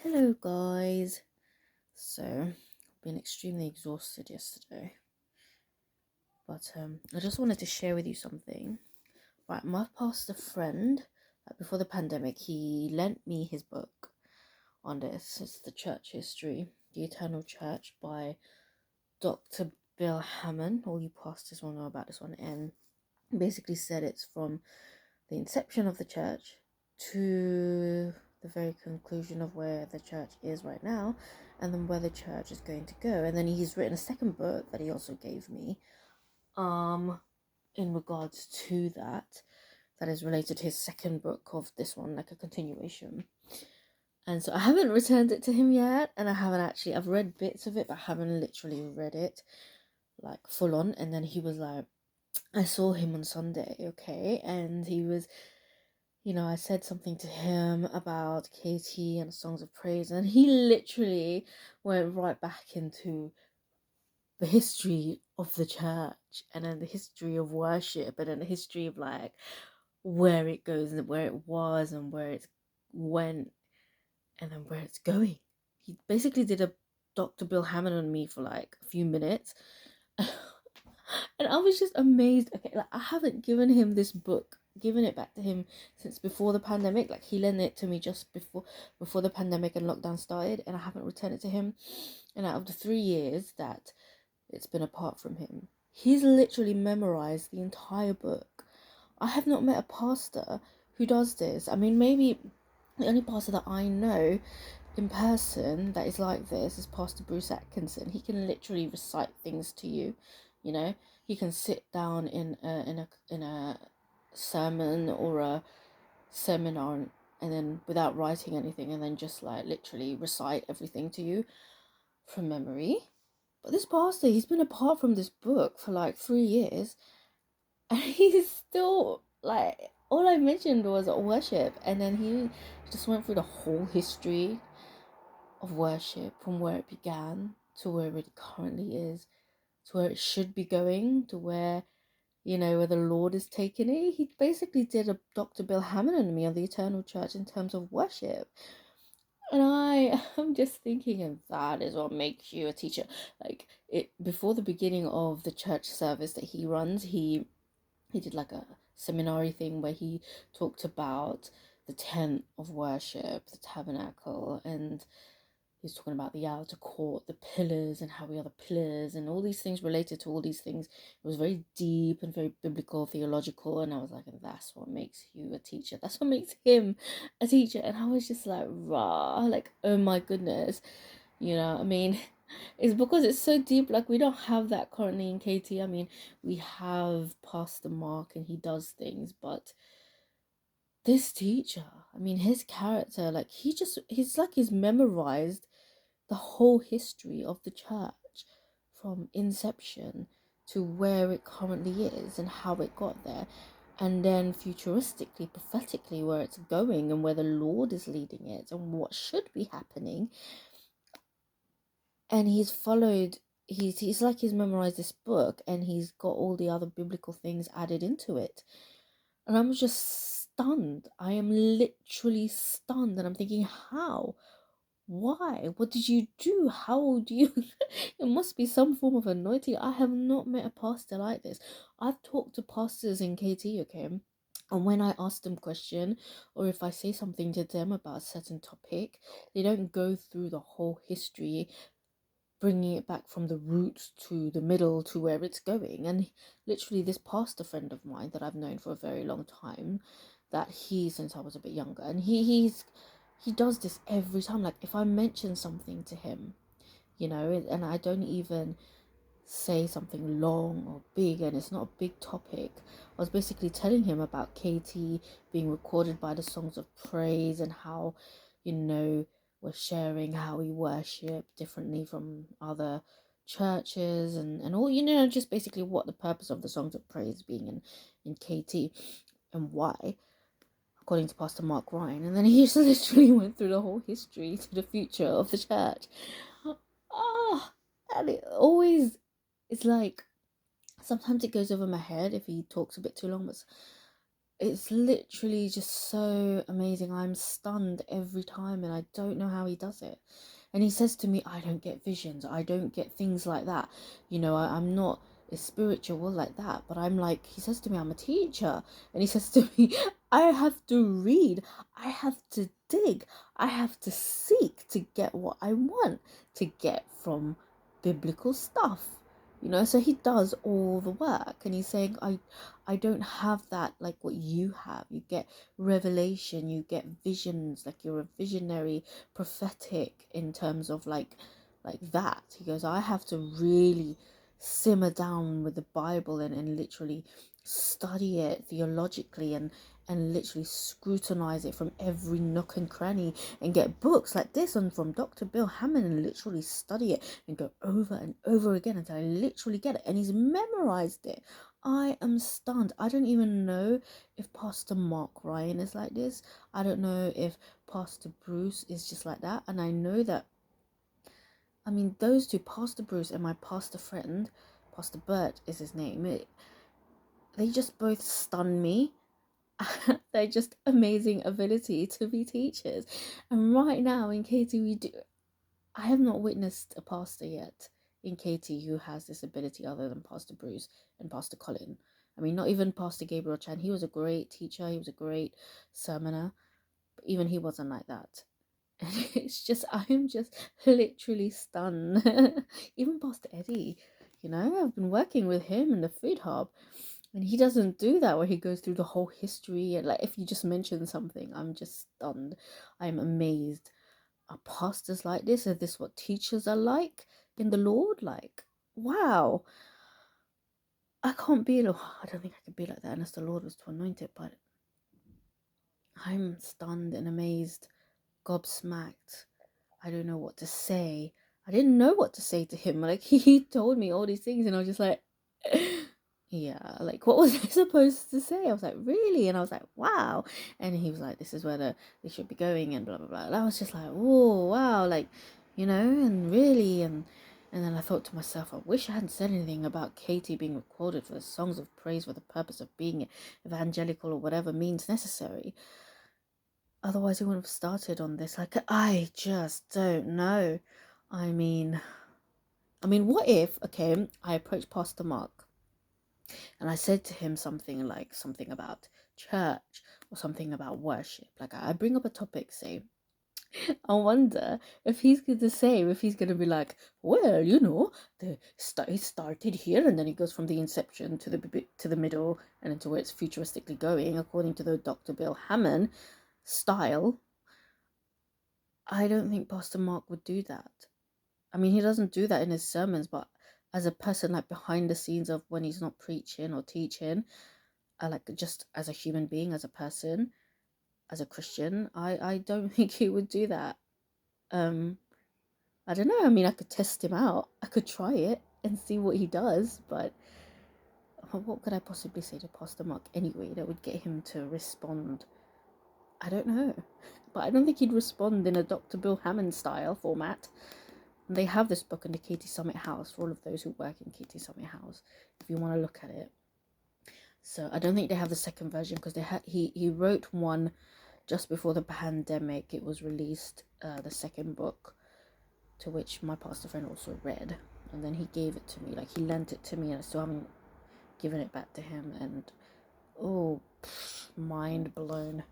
Hello, guys. So, I've been extremely exhausted yesterday, but I just wanted to share with you something. Right, my pastor friend, before the pandemic, he lent me his book on this. It's The Church History, The Eternal Church by Dr. Bill Hamon. All you pastors will know about this one, and basically said it's from the inception of the church to the very conclusion of where the church is right now, and then where the church is going to go. And then he's written a second book that he also gave me in regards to that is related to his second book of this one, like a continuation. And so I haven't returned it to him yet, and I've read bits of it, but I haven't literally read it like full on. And then he was like, I saw him on Sunday, okay, and he was, I said something to him about Katie and Songs of Praise, and he literally went right back into the history of the church, and then the history of worship, and then the history of like where it goes and where it was and where it went, and then where it's going. He basically did a Dr. Bill Hammond on me for like a few minutes. And I was just amazed. Okay, like I haven't given him this book, given it back to him since before the pandemic. Like he lent it to me just before the pandemic and lockdown started, and I haven't returned it to him. And out of the 3 years that it's been apart from him, he's literally memorized the entire book. I have not met a pastor who does this. I mean, maybe the only pastor that I know in person that is like this is Pastor Bruce Atkinson. He can literally recite things to you, you know. He can sit down in a sermon or a seminar, and then without writing anything, and then just like literally recite everything to you from memory. But this pastor, he's been apart from this book for like 3 years, and he's still like, all I mentioned was worship, and then he just went through the whole history of worship from where it began to where it currently is, to where it should be going, to where the Lord is taking it. He basically did a Dr. Bill Hammond and me on the Eternal Church in terms of worship. And I am just thinking, and that is what makes you a teacher. Like it before the beginning of the church service that he runs, he did like a seminary thing where he talked about the tent of worship, the tabernacle, and he's talking about the outer court, the pillars, and how we are the pillars, and all these things related to all these things. It was very deep and very biblical, theological, and I was like, and that's what makes you a teacher. That's what makes him a teacher. And I was just like, rah, like, oh my goodness, I mean. It's because it's so deep. Like we don't have that currently in KT. I mean, we have Pastor Mark and he does things, but this teacher, I mean, his character, like he's memorized the whole history of the church from inception to where it currently is and how it got there, and then futuristically, prophetically, where it's going and where the Lord is leading it and what should be happening. And he's memorized this book, and he's got all the other biblical things added into it. And I'm just stunned. I am literally stunned, and I'm thinking, how? Why? What did you do? How do you? It must be some form of anointing. I have not met a pastor like this. I've talked to pastors in KT, okay? And when I ask them question, or if I say something to them about a certain topic, they don't go through the whole history, bringing it back from the roots to the middle to where it's going. And literally, this pastor friend of mine that I've known for a very long time, that since I was a bit younger, and he does this every time. Like if I mention something to him, and I don't even say something long or big, and it's not a big topic, I was basically telling him about Katie being recorded by the Songs of Praise, and how we're sharing how we worship differently from other churches, and all, just basically what the purpose of the Songs of Praise being in KT, and why, according to Pastor Mark Ryan. And then he just literally went through the whole history to the future of the church. And it's like, sometimes it goes over my head if he talks a bit too long, but it's literally just so amazing. I'm stunned every time, and I don't know how he does it. And he says to me, I don't get visions, I don't get things like that. I'm not spiritual like that. But I'm like, he says to me, I'm a teacher. And he says to me, I have to read, I have to dig, I have to seek to get what I want to get from biblical stuff. So he does all the work, and he's saying, I don't have that like what you have. You get revelation, you get visions, like you're a visionary, prophetic in terms of like that. He goes, I have to really simmer down with the Bible and literally study it theologically and literally scrutinize it from every nook and cranny and get books like this and from Dr. Bill Hamon and literally study it and go over and over again until I literally get it. And he's memorized it. I am stunned. I don't even know if Pastor Mark Ryan is like this. I don't know if Pastor Bruce is just like that. And I know that, those two, Pastor Bruce and my pastor friend, Pastor Bert is his name, they just both stun me. They're just amazing ability to be teachers. And right now in KT, I have not witnessed a pastor yet in KT who has this ability other than Pastor Bruce and Pastor Colin. Not even Pastor Gabriel Chan. He was a great teacher. He was a great sermoner. But even he wasn't like that. And it's just, I'm just literally stunned. Even Pastor Eddie, I've been working with him in the food hub. And he doesn't do that where he goes through the whole history. And like, if you just mention something, I'm just stunned. I'm amazed. Are pastors like this? Is this what teachers are like in the Lord? Like, wow. I can't be, I don't think I could be like that unless the Lord was to anoint it. But I'm stunned and amazed, gobsmacked. I don't know what to say. I didn't know what to say to him. Like, he told me all these things, and I was just like, yeah, like, what was I supposed to say? I was like, really? And I was like, wow. And he was like, this is where they should be going, and blah, blah, blah. And I was just like, oh, wow. Like, and really, and then I thought to myself, I wish I hadn't said anything about Katie being recorded for the songs of praise for the purpose of being evangelical or whatever means necessary. Otherwise, he wouldn't have started on this. Like, I just don't know. I mean, what if, okay, I approached Pastor Mark and I said to him something about church or something about worship. Like, I bring up a topic, say, I wonder if he's going to say, if he's going to be like, well, it started here, and then he goes from the inception to the middle and into where it's futuristically going, according to the Dr. Bill Hamon style. I don't think Pastor Mark would do that. He doesn't do that in his sermons, but as a person, like behind the scenes of when he's not preaching or teaching, like just as a human being, as a person, as a Christian, I don't think he would do that. I don't know. I could test him out. I could try it and see what he does, but what could I possibly say to Pastor Mark anyway that would get him to respond? I don't know. But I don't think he'd respond in a Dr. Bill Hamon style format. And they have this book in the KT Summit House for all of those who work in KT Summit House, if you want to look at it. So I don't think they have the second version because he wrote one just before the pandemic. It was released, the second book, to which my pastor friend also read, and then he gave it to me. Like, he lent it to me, and I still haven't given it back to him. And mind blown.